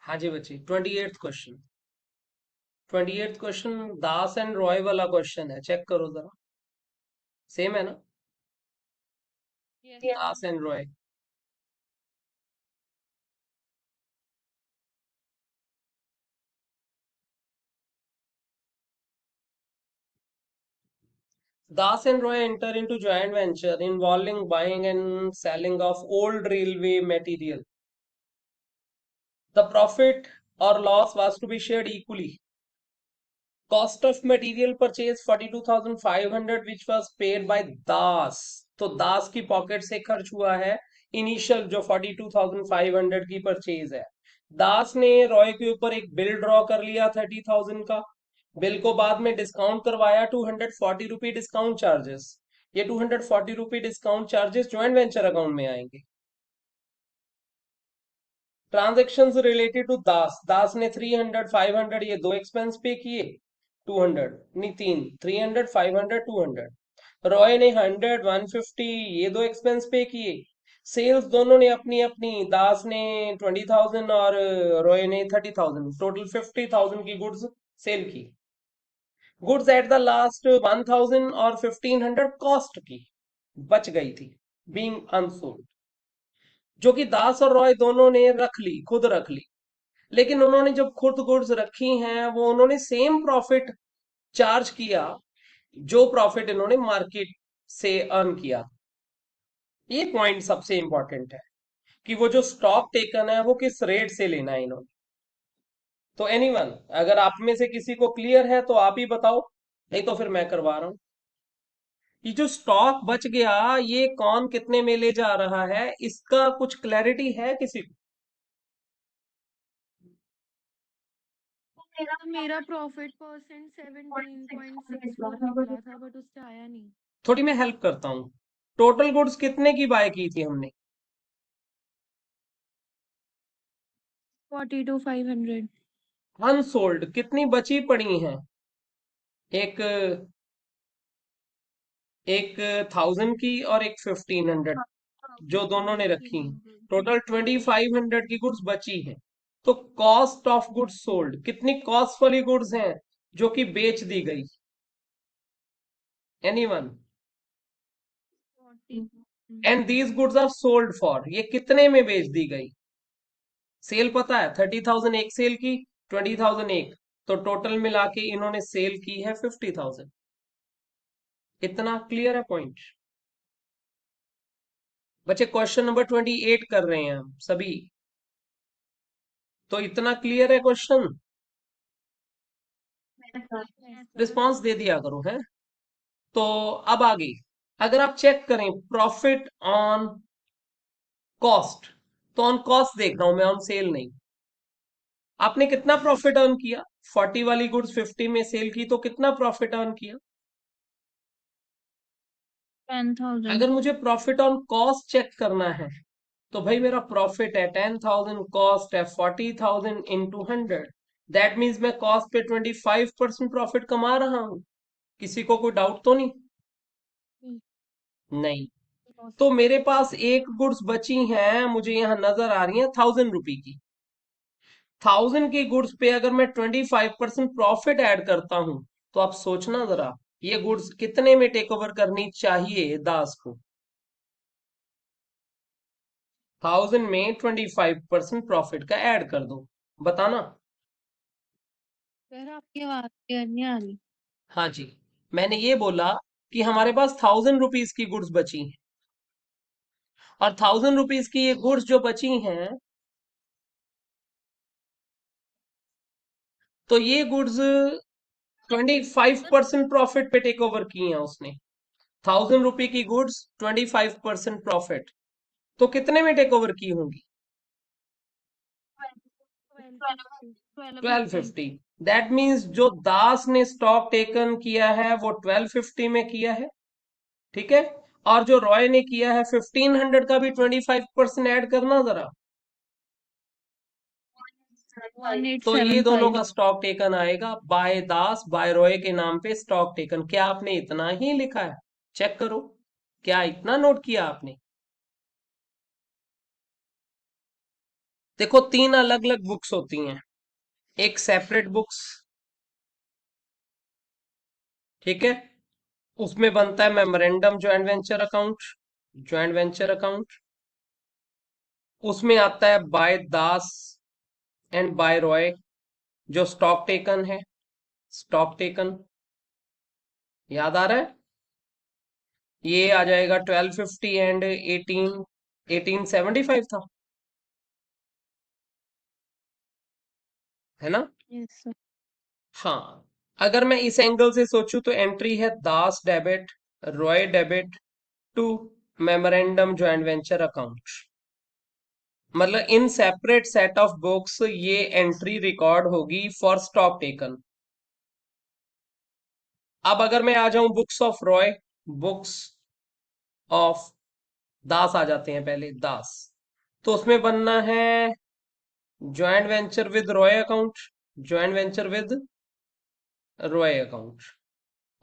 हाँ जी बच्ची, 28th question. 28th question Das and Roy वाला क्वेश्चन है, चेक करो जरा। सेम है ना? Yes Das ma'am. And Roy. Das and Roy enter into joint venture involving buying and selling of old railway material. The profit or loss was to be shared equally. Cost of material purchase 42,500 which was paid by Das. तो दास की pocket से खर्च हुआ है initial जो 42,500 की purchase है। दास ने रॉय के ऊपर एक बिल ड्रॉ कर लिया 30,000 का। बिल को बाद में डिस्काउंट करवाया 240 रुपी डिस्काउंट चार्जेस। ये 240 rupee discount charges joint venture account में आएंगे। Transaction related to Das, Das ने 300 500 ये दो एक्सपेंस पे किए। 200 नहीं, तीन, 300 500 200। रॉय ने 100 150 ये दो एक्सपेंस पे किए। सेल्स दोनों ने अपनी अपनी, दास ने 20,000 और रॉय ने 30,000, टोटल 50,000 की गुड्स सेल की। गुड्स एट द लास्ट 1,000 और 1,500 कॉस्ट की बच गई थी, बीइंग अनसोल्ड, जो कि दास और रॉय दोनों ने रख ली, खुद रख ली। लेकिन उन्होंने जब खुद गुड्स रखी हैं वो उन्होंने सेम प्रॉफिट चार्ज किया जो प्रॉफिट इन्होंने मार्केट से अर्न किया। ये पॉइंट सबसे इंपॉर्टेंट है कि वो जो स्टॉक टेकन है वो किस रेट से लेना है इन्होंने। तो एनीवन, अगर आप में से किसी को क्लियर है तो आप ही बताओ, नहीं तो फिर मैं करवा रहा हूँ। ये जो स्टॉक बच गया ये कौन कितने में ले जा रहा है, इसका कुछ क्लैरिटी है किसी को? तो मेरा प्रॉफिट परसेंट 17.64 निकला था बट उससे आया नहीं। थोड़ी मैं हेल्प करता हूँ। टोटल गुड्स कितने की बाय की थी हमने? 42,500। अनसोल्ड कितनी बची पड़ी हैं? एक एक 1,000 की और एक 1,500, जो दोनों ने रखी हैं। 1,500। टोटल 2,500 की गुड्स बची हैं। तो कॉस्ट ऑफ गुड्स सोल्ड कितनी कॉस्ट वाली गुड्स हैं जो कि बेच दी गई? Anyone? 40। And these goods are sold for, ये कितने में बेच दी गई? सेल पता है, 30,000 एक सेल की, 20,000 एक, तो टोटल मिला के इन्होंने सेल की है 50,000। इतना क्लियर है पॉइंट? बच्चे क्वेश्चन नंबर 28 कर रहे हैं हम सभी, तो इतना क्लियर है क्वेश्चन? Yes sir. रिस्पांस दे दिया करो है। तो अब आगे, अगर आप चेक करें प्रॉफिट ऑन कॉस्ट, तो ऑन कॉस्ट देख रहा हूं मैं, ऑन सेल नहीं। आपने कितना प्रॉफिट अर्न किया? 40 वाली गुड्स 50 में सेल की तो कितना प्रॉफिट अर्न किया? 10,000। अगर मुझे प्रॉफिट ऑन कॉस्ट चेक करना है तो भाई मेरा प्रॉफिट है 10,000, कॉस्ट है 40,000 इंटू 100। दैट मीन्स मैं कॉस्ट पे 25% प्रॉफिट कमा रहा हूं। किसी को कोई डाउट तो नहीं? नहीं। तो मेरे पास एक गुड्स बची हैं, मुझे यहां नजर आ रही है 1,000 रुपी की। 1,000 की गुड्स पे अगर मैं 25% प्रॉफिट ऐड करता हूं, तो आप सोचना जरा, ये गुड्स कितने में टेक ओवर करनी चाहिए दास को? 1,000 में 25% प्रॉफिट का ऐड कर दो, बताना। सर आपकी आवाज क्लियर नहीं आ रही। हाँ जी, मैंने ये बोला कि हमारे पास 1,000 रुपीज की गुड्स बची हैं, और 1,000 रुपीज की ये गुड्स जो बची हैं, तो ये गुड्स 25% प्रॉफिट पे टेक ओवर की हैं उसने। 1,000 रुपए की गुड्स, 25% प्रॉफिट, तो कितने में टेक ओवर की होंगी? 1250। 1250। 1,250। दैट मीन्स जो दास ने स्टॉक टेकन किया है वो 1,250 में किया है, ठीक है। और जो रॉय ने किया है 1,500 का भी 25% ऐड करना जरा। तो ये दोनों 1875। का स्टॉक टेकन आएगा बाय दास बाय रॉय के नाम पे स्टॉक टेकन। क्या आपने इतना ही लिखा है? चेक करो, क्या इतना नोट किया आपने? देखो तीन अलग अलग बुक्स होती हैं, एक सेपरेट बुक्स, ठीक है, उसमें बनता है memorandum joint venture account, joint venture account, उसमें आता है by Das and by Roy, जो स्टॉक टेकन है, स्टॉक टेकन, याद आ रहा है? ये आ जाएगा 1250 एंड 1875 था, है ना? Yes sir. हाँ, अगर मैं इस एंगल से सोचूं तो एंट्री है Das debit, Roy debit to memorandum joint venture account, मतलब in separate set of books ये एंट्री रिकॉर्ड होगी फॉर स्टॉक टेकन। अब अगर मैं आ जाऊं books of Roy, books of Das आ जाते हैं पहले, दास, तो उसमें बनना है joint venture with Roy account, joint venture with Roy account,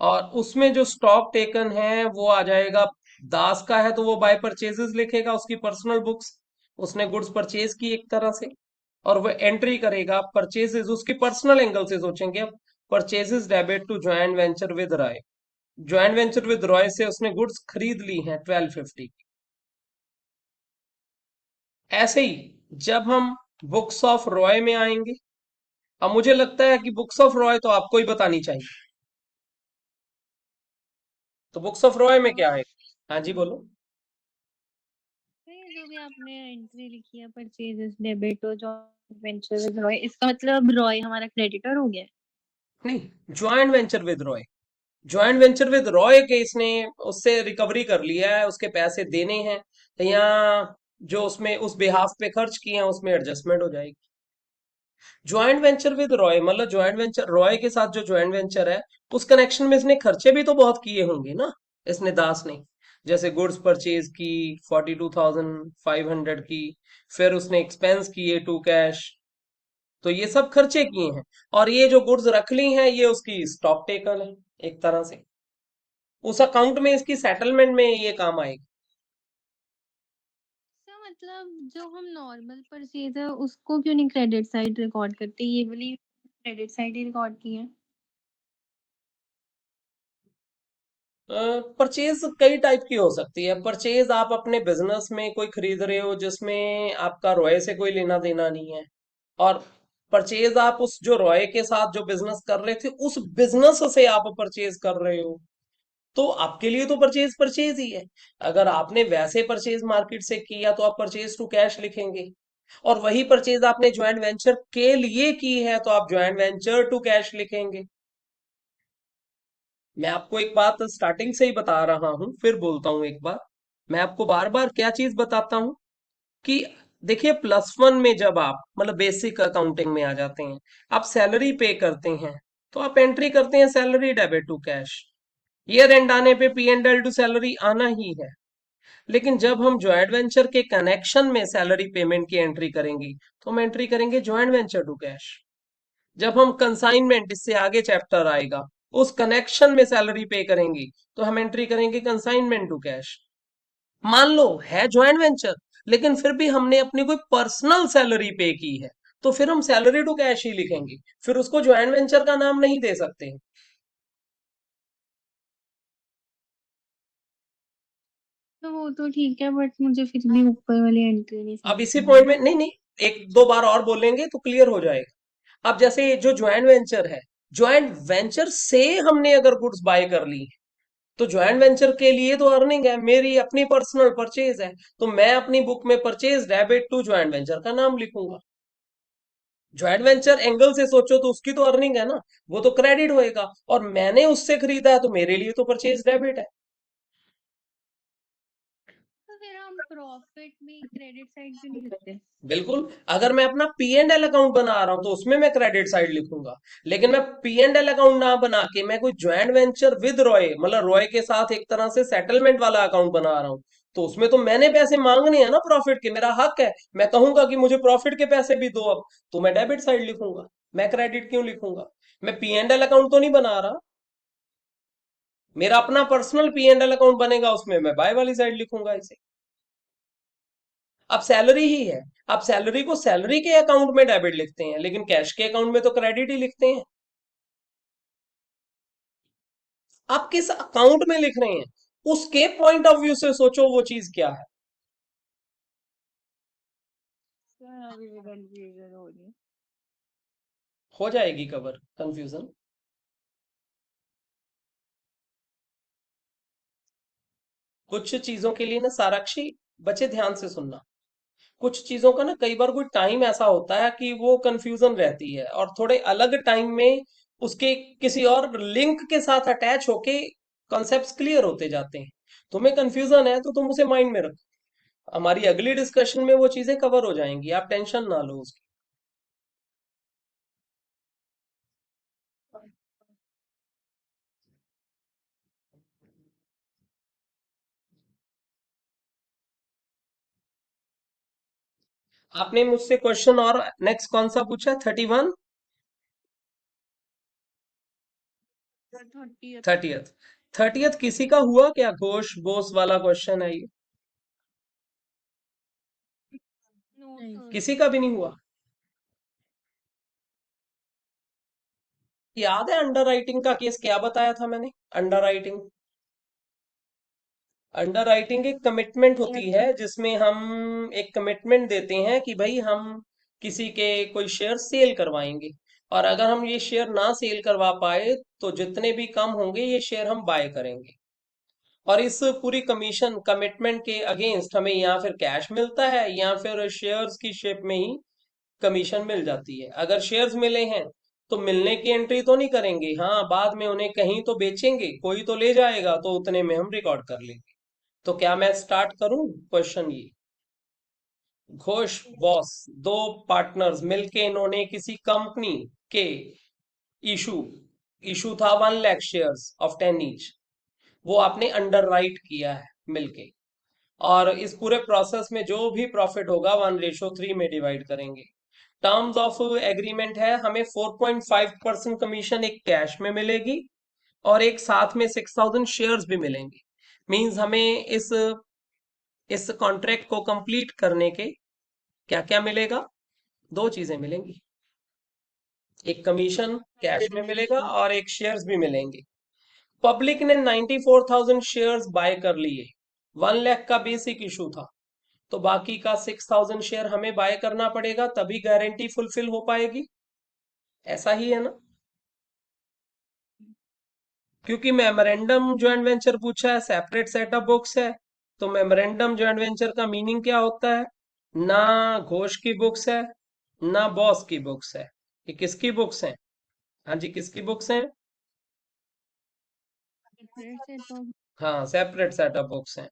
और उसमें जो स्टॉक टेकन है वो आ जाएगा, दास का है तो वो बाय परचेजेस लिखेगा, उसकी पर्सनल बुक्स, उसने गुड्स परचेज की एक तरह से, और वो एंट्री करेगा परचेजेस, उसकी पर्सनल एंगल से सोचेंगे अब, purchases debit to joint venture with Roy, joint venture with Roy से उसने गुड्स खरीद ली हैं 1250। ऐसे ही जब हम बुक्स ऑफ रॉय में आएंगे, अब मुझे लगता है कि बुक्स ऑफ रॉय तो आपको ही बतानी चाहिए, तो बुक्स ऑफ रॉय में क्या है? हाँ जी बोलो। ये जो भी आपने एंट्री लिखी है परचेजेस डेबिट और जॉइंट वेंचर विद रॉय, इसका मतलब रॉय हमारा क्रेडिटर हो गया है। नहीं, joint venture with Roy, joint venture with Roy के इसने उससे रिकवरी कर लिया है, उसके पैसे देने हैं, या जो उसमें उस बिहाफ पे खर्च किए हैं उसमें एडजस्टमेंट हो जाएगी। ज्वाइंट वेंचर विद रॉय मतलब ज्वाइंट वेंचर रॉय के साथ जो ज्वाइंट वेंचर है, उस कनेक्शन में इसने खर्चे भी तो बहुत किए होंगे ना, इसने दास ने, जैसे गुड्स परचेज की 42,500 की, फिर उसने एक्सपेंस किए टू कैश, तो ये सब खर्चे किए हैं, और ये जो गुड्स रख ली हैं ये उसकी स्टॉक टेकन है एक तरह से, उस अकाउंट में इसकी सेटलमेंट में ये काम आएगी। इसका मतलब जो हम नॉर्मल परचेज है उसको क्यों नहीं क्रेडिट साइड रिकॉर्ड करते, ये वाली क्रेडिट साइड ही रिकॉर्ड की है। परचेज कई टाइप की हो सकती है, परचेज आप अपने बिजनेस में कोई खरीद रहे हो जिसमें आपका रॉय से कोई लेना देना नहीं है, और परचेज आप उस जो रॉय के साथ जो बिजनेस कर रहे थे उस बिजनेस से आप परचेज कर रहे हो, तो आपके लिए तो परचेज परचेज ही है। अगर आपने वैसे परचेज मार्केट से किया तो आप परचेज टू कैश लिखेंगे, और वही परचेज आपने ज्वाइंट वेंचर के लिए की है तो आप ज्वाइंट वेंचर टू कैश लिखेंगे। मैं आपको एक बात स्टार्टिंग से ही बता रहा हूं, फिर बोलता हूं एक बार, मैं आपको बार बार क्या चीज बताता हूं कि देखिए +1 में जब आप मतलब बेसिक अकाउंटिंग में आ जाते हैं, आप सैलरी पे करते हैं, तो आप एंट्री करते हैं salary debit to cash, year end आने पे P&L टू सैलरी आना ही है। लेकिन जब हम ज्वाइंट वेंचर के कनेक्शन में सैलरी पेमेंट की एंट्री करेंगे तो हम एंट्री करेंगे ज्वाइंट वेंचर टू कैश। जब हम कंसाइनमेंट, इससे आगे चैप्टर आएगा, उस कनेक्शन में सैलरी पे करेंगे तो हम एंट्री करेंगे कंसाइनमेंट टू कैश। मान लो है ज्वाइंट वेंचर, लेकिन फिर भी हमने अपनी कोई पर्सनल सैलरी पे की है, तो फिर हम सैलरी टू कैश ही लिखेंगे, फिर उसको ज्वाइंट वेंचर का नाम नहीं दे सकते। तो वो तो ठीक है बट मुझे फिर भी ऊपर वाली एंट्री नहीं अब समझ इसी में आ पॉइंट रही। में नहीं नहीं, एक दो बार और बोलेंगे तो क्लियर हो जाएगा। अब जैसे ये जो ज्वाइंट वेंचर है, ज्वाइंट वेंचर से हमने अगर गुड्स बाय कर ली, तो ज्वाइंट वेंचर के लिए तो अर्निंग है, मेरी अपनी पर्सनल परचेज है, तो मैं अपनी बुक में purchase debit to joint venture का नाम लिखूंगा। ज्वाइंट वेंचर एंगल से सोचो तो उसकी तो अर्निंग है ना, वो तो क्रेडिट होएगा, और मैंने उससे खरीदा है तो मेरे लिए तो परचेज डेबिट है। तो फिर हम प्रॉफिट भी क्रेडिट साइड क्यों नहीं लिखते। बिल्कुल, अगर मैं अपना P&L अकाउंट बना रहा हूं तो उसमें मैं क्रेडिट साइड लिखूंगा, लेकिन मैं P&L अकाउंट ना बना के मैं कोई ज्वाइंट वेंचर विद रॉय मतलब रॉय के साथ एक तरह से सेटलमेंट वाला अकाउंट बना रहा हूं, तो उसमें तो मैंने पैसे मांगने हैं ना प्रॉफिट के, मेरा हक है, मैं कहूंगा कि मुझे प्रॉफिट के पैसे भी दो अब, तो मैं डेबिट साइड लिखूंगा, मैं क्रेडिट क्यों लिखूंगा? मैं P&L अकाउंट तो नहीं बना रहा, मेरा अपना पर्सनल P&L अकाउंट बनेगा, उसमें मैं बाय वाली साइड लिखूंगा इसे। अब सैलरी ही है। अब सैलरी को सैलरी के अकाउंट में डेबिट लिखते हैं, लेकिन कैश के अकाउंट में तो क्रेडिट ही लिखते हैं। आप किस अकाउंट में लिख रहे हैं, उसके पॉइंट ऑफ व्यू से सोचो वो चीज क्या है। सर अभी भी कंफ्यूजन हो रही है। हो जाएगी कवर कंफ्यूजन। कुछ चीजों के लिए ना साराक्षी, बच्चे ध्यान से सुनना, कुछ चीजों का ना कई बार कोई टाइम ऐसा होता है कि वो कंफ्यूजन रहती है, और थोड़े अलग टाइम में उसके किसी और लिंक के साथ अटैच होके कॉन्सेप्ट्स क्लियर होते जाते हैं। तुम्हें कंफ्यूजन है तो तुम उसे माइंड में रखो, हमारी अगली डिस्कशन में वो चीजें कवर हो जाएंगी, आप टेंशन ना लो उसकी। आपने मुझसे क्वेश्चन और नेक्स्ट कौन सा पूछा, 31? Sir 30th। 30th? 30th किसी का हुआ क्या, घोष बोस वाला क्वेश्चन है ये? No sir. किसी का भी नहीं हुआ? याद है अंडर राइटिंग का केस क्या बताया था मैंने? अंडर राइटिंग, अंडर राइटिंग एक कमिटमेंट होती है जिसमें हम एक कमिटमेंट देते हैं कि भाई हम किसी के कोई शेयर सेल करवाएंगे, और अगर हम ये शेयर ना सेल करवा पाए तो जितने भी कम होंगे ये शेयर हम बाय करेंगे। और इस पूरी कमीशन कमिटमेंट के अगेंस्ट हमें या फिर कैश मिलता है या फिर शेयर्स की शेप में ही कमीशन मिल जाती है। अगर शेयर्स मिले हैं तो मिलने की एंट्री तो नहीं करेंगे, हाँ बाद में उन्हें कहीं तो बेचेंगे, कोई तो ले जाएगा, तो उतने में हम रिकॉर्ड कर लेंगे। तो क्या मैं स्टार्ट करूं क्वेश्चन ये? घोष बॉस, दो पार्टनर्स मिलके इन्होंने किसी कंपनी के इशू, इशू था 1 लाख शेयर्स ऑफ 10 ईच, वो आपने अंडर राइट किया है मिलके, और इस पूरे प्रोसेस में जो भी प्रॉफिट होगा 1:3 में डिवाइड करेंगे। टर्म्स ऑफ एग्रीमेंट है, हमें 4.5% कमीशन एक कैश में मिलेगी, और एक साथ में 6,000 शेयर्स भी मिलेंगे। मींस हमें इस कॉन्ट्रैक्ट को कंप्लीट करने के क्या क्या मिलेगा, दो चीजें मिलेंगी, एक कमीशन कैश में मिलेगा और एक शेयर्स भी मिलेंगे। पब्लिक ने 94,000 शेयर्स बाय कर लिए, 1 लाख का बेसिक इशू था, तो बाकी का 6,000 शेयर हमें बाय करना पड़ेगा, तभी गारंटी फुलफिल हो पाएगी। ऐसा ही है ना? क्योंकि मेमोरेंडम ज्वाइंट वेंचर पूछा है, सेपरेट सेट ऑफ बुक्स है, तो मेमोरेंडम ज्वाइंट वेंचर का मीनिंग क्या होता है? ना घोष की बुक्स है, ना बॉस की बुक्स है, ये किसकी बुक्स हैं? हाँ जी, किसकी बुक्स हैं? सेपरेट से तो हाँ, सेपरेट सेट ऑफ बुक्स हैं।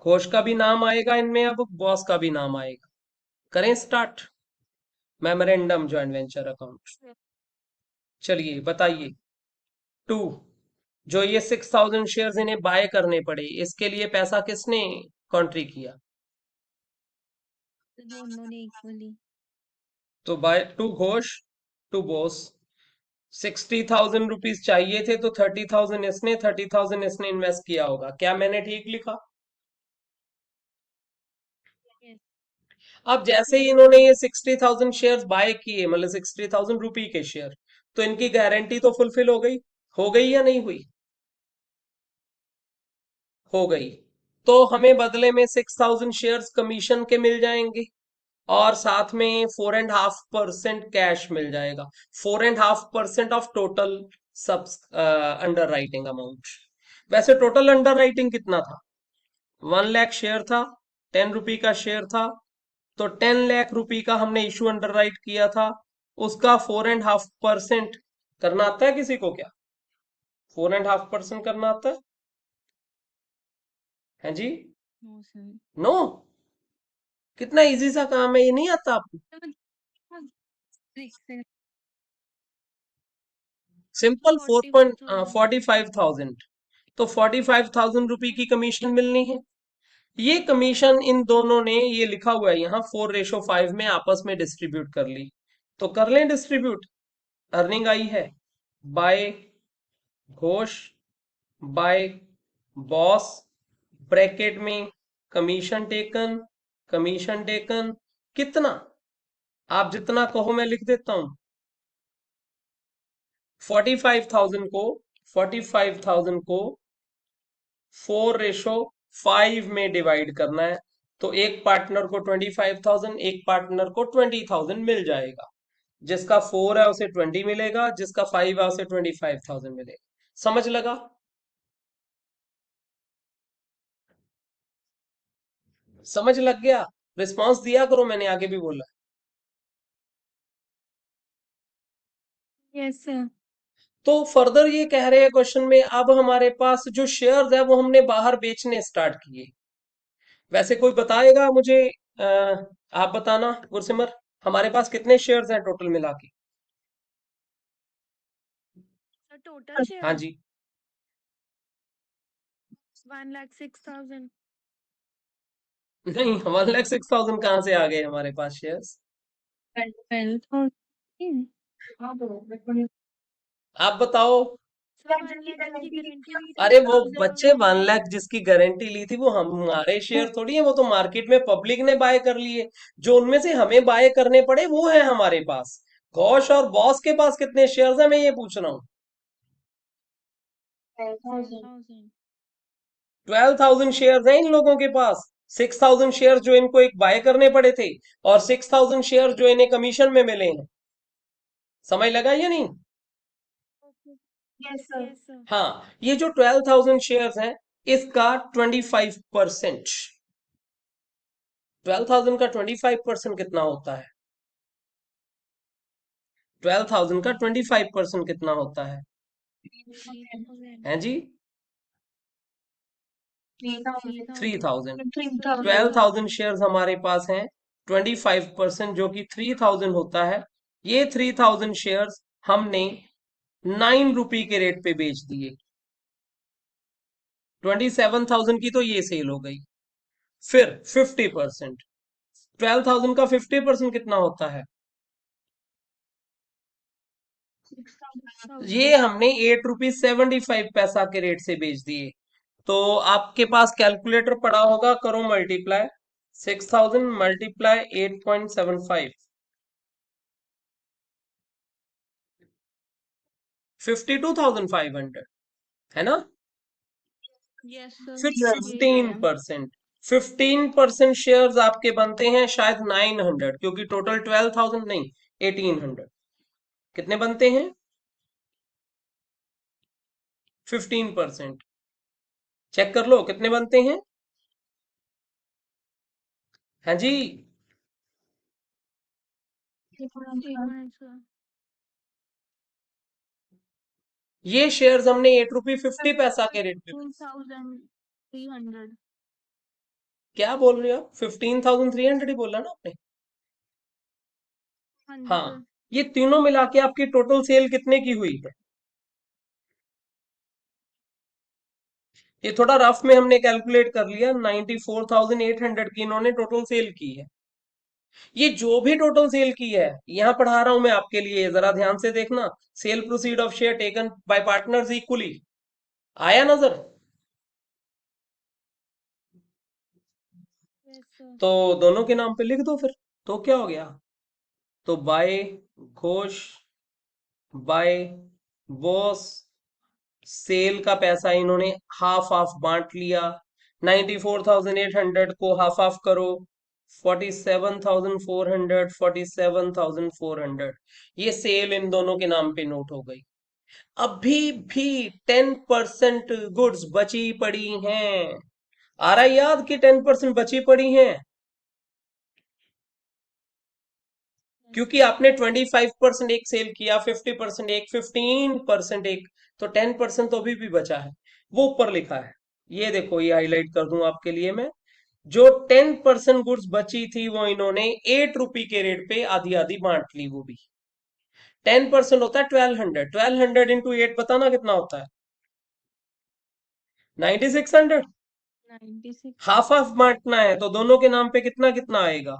घोष का भी नाम आएगा इनमें, अब बॉस का भी नाम आएगा। करें start, memorandum joint venture account. चलिए बताइए। 2, जो ये 6,000 शेयर्स इन्हें बाय करने पड़े, इसके लिए पैसा किसने कॉन्ट्री किया? दोनों ने इक्वली। तो by to Ghosh, to Bose. 60,000 rupees चाहिए थे, तो 30,000 इसने, 30,000 इसने इन्वेस्ट किया होगा। क्या मैंने ठीक लिखा? यस। अब जैसे ही इन्होंने ये 60,000 शेयर्स बाय किए, मतलब 60,000 रुपी के शेयर, तो इनकी गारंटी तो फुलफिल हो गई या नहीं हुई? हो गई। तो हमें बदले में 6,000 शेयर्स कमीशन के मिल जाएंगे, और साथ में 4.5% कैश मिल जाएगा, 4.5% ऑफ टोटल सब अंडर राइटिंग अमाउंट। वैसे टोटल अंडर राइटिंग कितना था? 1 लाख शेयर था, 10 रुपी का शेयर था, तो 10 लाख रुपी का हमने इशू अंडर राइट किया था, उसका 4.5% करना आता है किसी को क्या? 4.5% करना आता है जी? No sir. नो? कितना इजी सा काम है, ये नहीं आता आपको? सिंपल, 45,000, तो 45,000 रुपी की कमीशन मिलनी है। ये कमीशन इन दोनों ने, ये लिखा हुआ है यहाँ, 4:5 में आपस में डिस्ट्रीब्यूट कर ली, तो कर लें डिस्ट्रीब्यूट। अर्निंग आई है by Ghosh, by Bose, bracket में कमीशन टेकन, कमीशन टेकन कितना, आप जितना कहो मैं लिख देता हूं। 45,000 को 4:5 में डिवाइड करना है। तो एक पार्टनर को 25,000, एक पार्टनर को 20,000 मिल जाएगा। जिसका 4 है उसे 20 मिलेगा, जिसका 5 है उसे 25,000 मिलेगा। समझ लगा? समझ लग गया? रिस्पांस दिया करो, मैंने आगे भी बोला। Yes sir. तो फर्दर ये कह रहे हैं क्वेश्चन में, अब हमारे पास जो शेयर्स है वो हमने बाहर बेचने स्टार्ट किए। वैसे कोई बताएगा मुझे? आप बताना गुरसिमर, हमारे पास कितने शेयर्स हैं टोटल मिला के? सर टोटल हाँ शेयर जी। 1,06,000। नहीं, 1,06,000 कहाँ से आ गए हमारे पास शेयर्स? 12,000। आप बताओ। सर 1,00,000 जिनकी गारंटी ली थी अरे वो वो बच्चे, ऑलरेडी 1 लाख जिसकी गारंटी ली थी वो हमारे शेयर थोड़ी है, वो तो मार्केट में पब्लिक ने बाय कर लिए। जो उनमें से हमें बाय करने पड़े वो है हमारे पास। घोष और बॉस के पास कितने शेयर्स है, मैं ये पूछ रहा हूँ। 12,000। 12,000 शेयर्स हैं इन लोगों के पास। 6,000 शेयर्स जो इनको एक बाय करने पड़े थे, और 6,000 शेयर्स जो इन्हें कमीशन में मिले हैं। समझ लगा या नहीं? ओके। Yes sir. हाँ, ये जो 12,000 शेयर्स हैं, इसका 25%, 12,000 का 25% कितना होता है? 12,000 का 25% कितना होता है? 3,000। हैं जी? 3,000। 3,000। 3,000। 12,000 शेयर्स हमारे पास हैं, 25% जो कि 3,000 होता है। ये 3,000 शेयर्स हमने 9 रुपए के रेट पे बेच दिए। 27,000 की तो ये सेल हो गई। फिर 50%, 12,000 का 50% कितना होता है? 6,000। ये हमने 8 रुपीज 75 पैसा के रेट से बेच दिए। तो आपके पास कैलकुलेटर पड़ा होगा, करो मल्टीप्लाई। 6,000 मल्टीप्लाई 8.75, 52,500, है ना? Yes sir. फिर यही फिफ्टीन आया। परसेंट 15% शेयर आपके बनते हैं शायद 900, क्योंकि टोटल 12,000 नहीं, 1,800। कितने बनते हैं? 15%। चेक कर लो कितने बनते हैं। हाँ जी। एक मिनट सर। ये शेयर्स हमने 8 रुपये 50 पैसा के रेट पे। 15,300। क्या बोल रहे हो? 15,300 ही बोला ना आपने? हाँ जी हाँ। सर। ये तीनों मिला के आपकी टोटल सेल कितने की हुई है? ये थोड़ा रफ में हमने कैलकुलेट कर लिया, 94,800 की इन्होंने टोटल सेल की है। ये जो भी टोटल सेल की है, यहां पढ़ा रहा हूं मैं आपके लिए, जरा ध्यान से देखना। Cell proceed of share taken by partners equally, आया नजर? Yes sir. तो दोनों के नाम पे लिख दो फिर, तो क्या हो गया? तो by Ghosh, by Bose, sale का पैसा इन्होंने हाफ हाफ बांट लिया। 94,800 को हाफ हाफ करो, 47,400, 47,400, ये सेल इन दोनों के नाम पे नोट हो गई। अभी भी 10% गुड्स बची पड़ी हैं। आ रहा है याद कि 10% बची पड़ी हैं? यस क्योंकि आपने 25% एक सेल किया, 50% एक, 15% एक, तो 10% तो अभी भी बचा है। वो ऊपर लिखा है, ये देखो, ये हाईलाइट कर दूं आपके लिए मैं। जो 10% गुड्स बची थी वो इन्होंने 8 रुपए के रेट पे आधी आधी बांट ली, वो भी। 10% होता है 1,200, 1,200 इंटू 8 बताना कितना होता है? 9,600। 96। हाफ हाफ बांटना है, तो दोनों के नाम पे कितना कितना आएगा?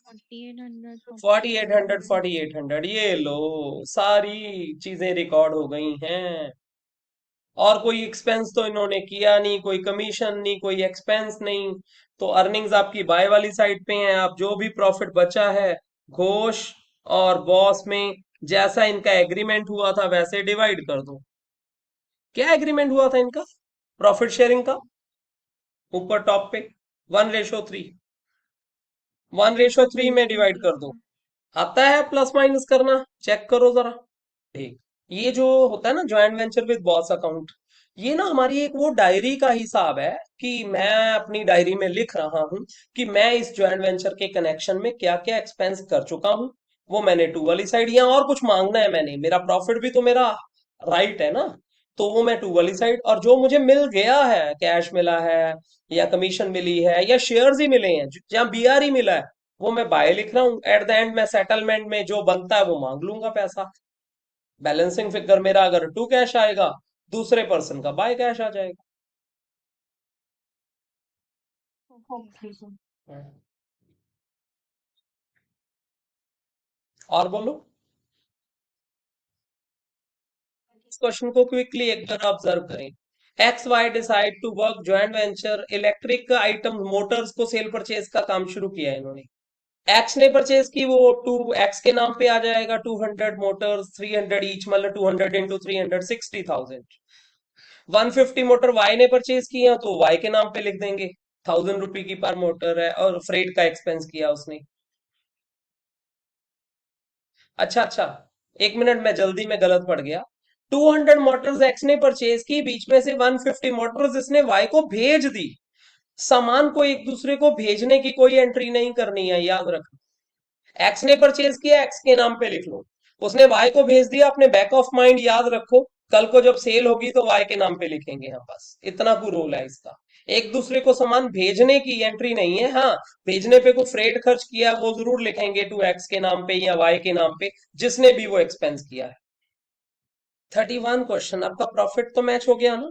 4,800। 4,800, 4,800। 4,800, ये लो, सारी चीजें रिकॉर्ड हो गई हैं। और कोई एक्सपेंस तो इन्होंने किया नहीं, कोई कमीशन नहीं, कोई एक्सपेंस नहीं। तो अर्निंग्स आपकी बाय वाली साइड पे हैं। आप जो भी प्रॉफिट बचा है घोष और बॉस में जैसा इनका एग्रीमेंट हुआ था वैसे डिवाइड कर दो। क्या एग्रीमेंट हुआ था इनका प्रॉफिट शेयरिंग का? ऊपर टॉप पे 1:3, 1:3 में डिवाइड कर दो। आता है प्लस माइनस करना? चेक करो जरा। ठीक। ये जो होता है ना joint venture with boss account, ये ना हमारी एक वो डायरी का हिसाब है कि मैं अपनी डायरी में लिख रहा हूं कि मैं इस ज्वाइंट वेंचर के कनेक्शन में क्या क्या एक्सपेंस कर चुका हूं। वो मैंने टू वाली साइड, या और कुछ मांगना है मैंने, मेरा प्रॉफिट भी तो मेरा राइट है ना। तो वो मैं टू वाली साइड, और जो मुझे मिल गया है, कैश मिला है या कमीशन मिली है या शेयर्स ही मिले हैं, जहाँ बीआर ही मिला है, वो मैं बाय लिख रहा हूँ। एट द एंड मैं सेटलमेंट में जो बनता है वो मांग लूंगा पैसा। बैलेंसिंग फिगर मेरा अगर टू कैश आएगा, दूसरे पर्सन का बाय कैश आ जाएगा। Okay sir. हम्म। और बोलो। इस क्वेश्चन को क्विकली एक बार ऑब्जर्व करें। X Y decide to work joint venture electric item motors को सेल परचेज का काम शुरू किया है इन्होंने। एक्स ने परचेज की, वो टू एक्स के नाम पे आ जाएगा 200 मोटर्स, 300 ईच, मतलब 200 इंटू 300, 60,000। 150 मोटर वाई ने परचेज किया तो वाई के नाम पे लिख देंगे, 1,000 रुपए की पर मोटर है, और फ्रेट का एक्सपेंस किया उसने। अच्छा अच्छा, एक मिनट, मैं जल्दी में गलत पड़ गया। 200 मोटर्स एक्स ने परचेज की, बीच में से 150 मोटर्स इसने वाई को भेज दी। सामान को एक दूसरे को भेजने की कोई एंट्री नहीं करनी है, याद रखना। एक्स ने परचेज किया, एक्स के नाम पे लिख लो। उसने वाई को भेज दिया, अपने बैक ऑफ माइंड याद रखो, कल को जब सेल होगी तो वाई के नाम पे लिखेंगे यहाँ। बस इतना कुछ रोल है इसका। एक दूसरे को सामान भेजने की एंट्री नहीं है। हाँ, भेजने पे कुछ फ्रेट खर्च किया वो जरूर लिखेंगे, टू एक्स के नाम पे या वाई के नाम पे, जिसने भी वो एक्सपेंस किया है। 31 क्वेश्चन, आपका प्रॉफिट तो मैच हो गया ना?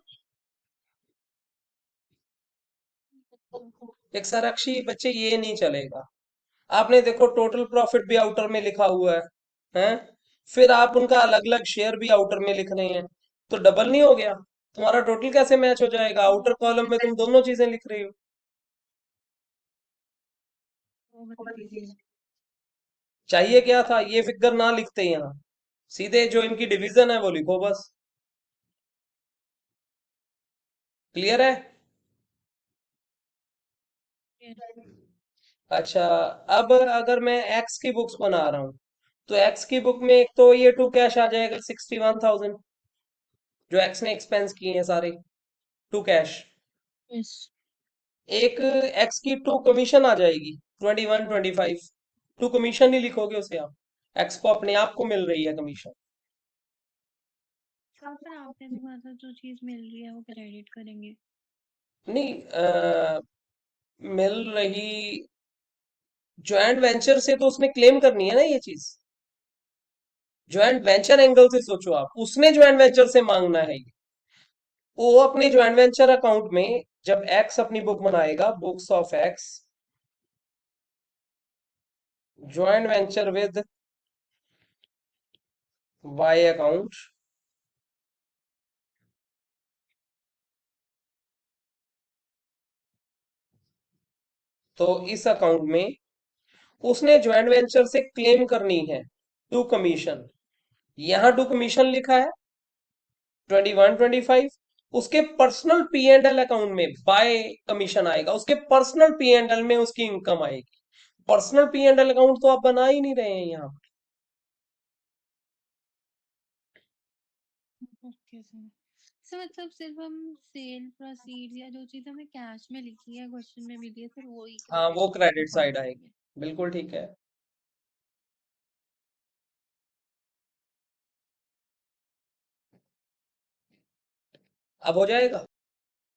एक साराक्षी बच्चे, ये नहीं चलेगा। आपने देखो टोटल प्रॉफिट भी आउटर में लिखा हुआ है, हैं? फिर आप उनका अलग अलग शेयर भी आउटर में लिख रहे हैं, तो डबल नहीं हो गया? तुम्हारा टोटल कैसे मैच हो जाएगा? आउटर कॉलम में तुम दोनों चीजें लिख रही हो। वो बता दीजिए। चाहिए क्या था, ये फिगर ना लिखते यहाँ, सीधे जो इनकी डिवीजन है वो लिखो बस। क्लियर है? अच्छा, अब अगर मैं एक्स की बुक्स बना रहा हूँ, तो एक्स की बुक में एक तो ये टू कैश आ जाएगा 61,000, जो एक्स ने एक्सपेंस किए हैं सारे, टू कैश। यस। एक एक्स की टू कमीशन आ जाएगी, 21, 25। टू कमीशन ही लिखोगे उसे आप, एक्स को अपने आप को मिल रही है कमीशन। हाँ सर, आपने भी मतलब जो चीज मिल रही है वो क्रेडिट करेंगे। नहीं, मिल रही, ज्वाइंट वेंचर से तो उसने क्लेम करनी है ना ये चीज। ज्वाइंट वेंचर एंगल से सोचो आप, उसने ज्वाइंट वेंचर से मांगना है ये। वो अपने ज्वाइंट वेंचर अकाउंट में जब एक्स अपनी बुक बनाएगा, books of X joint venture with Y account, तो इस अकाउंट में उसने ज्वाइंट वेंचर से क्लेम करनी है टू कमीशन। यहां टू कमीशन लिखा है 21, 25। उसके personal P and L account में बाय कमीशन आएगा, उसके पर्सनल पी एंड एल में उसकी इनकम आएगी। Personal P and L account तो आप बना ही नहीं रहे हैं यहाँ। Okay sir. सर मतलब सिर्फ हम सेल प्रोसीड्स या जो चीज हमें कैश में लिखी है क्वेश्चन में मिली है सिर्फ वो ही हाँ, क्रेडिट वो क्रेडिट दिखा साइड आएगी। पाएंगे। बिल्कुल ठीक है। अब हो जाएगा।